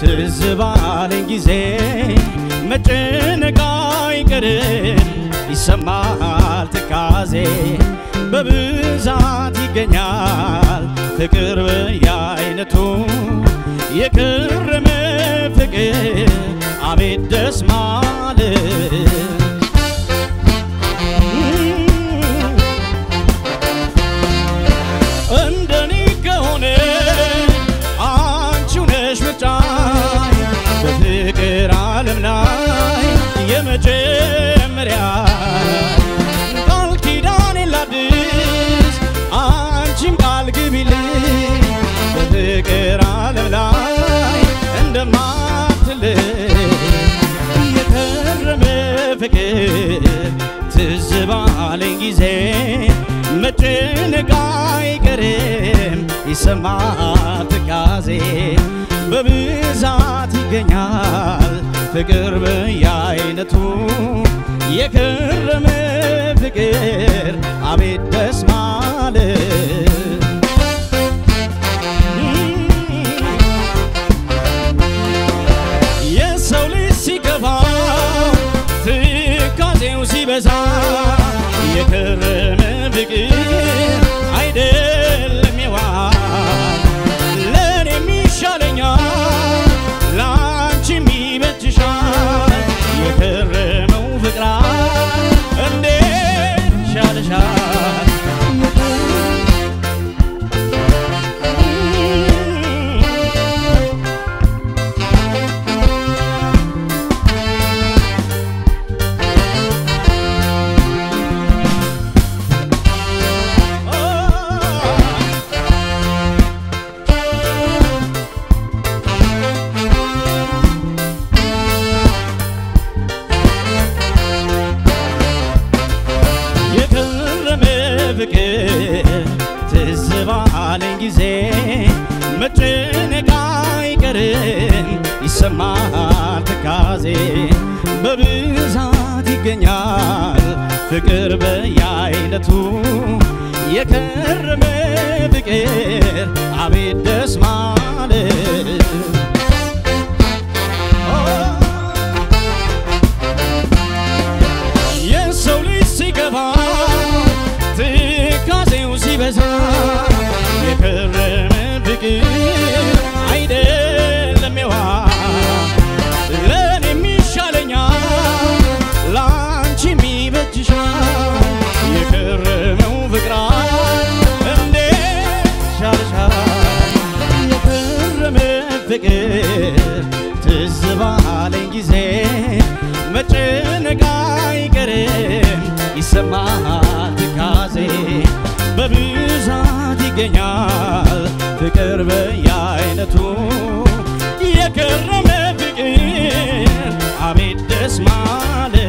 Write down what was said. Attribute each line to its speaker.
Speaker 1: ትዝባለኝ ጊዜ መጨነቅ አይቀርም ይሰማል ትካዜ በብዛት ይገኛል ፍቅር በየአይነቱ የከረመ ፍቅር አቤት ደስ ማለት እንደኔ ከሆነ አንቺው ነሽ ምርጫዬ በፍቅር ዓለም ላይ የመጀመሪያ ቃል ኪዳኔን ላድስ አንቺም ቃል ግቢልኝ በፍቅር ዓለም ላይ እንደማትለይ የከረመ ፍቅር ትዝ ባለኝ ጊዜ መጨነቅ አይቀርም ይሰማል ትካዜ በብዛት ይገኛል ፍቅር በየአይነቱ የከረመ ፍቅር አቤት ደስ ማለት የሰው ልጅ ሲከፋው ትካዜው ሲበዛ የከረመ ፍቅር አይደለም የዋህ ለኔም ይሻለኛል ላንቺም ይበጅሻል የከረመው ፍቅር እንዴት ይሻልሻል ፍቅር ትዝ ባለኝ ጊዜ መጨነቅ አይቀርም ይሰማል ትካዜ በብዛት ይገኛል ፍቅር በየአይነቱ የከረመ ፍቅር አቤት ደስ ማለት የሰው ልጅ ሲገባ ትካዜው ሲበዛ የከረመ ፍቅር አይደለም የዋህ ለኔም ይሻለኛል ላንቺም ይበጅሻል የከረመው ፍቅር እንዴት ይሻልሻል የከረመ ፍቅር ትዝ ባለኝ ጊዜ መጨነቅ አይቀርም ይሰማል ትካዜ በብዛት ይገኛል ፍቅር በየአይነቱ የከረመ ፍቅር አቤት ደስ ማለት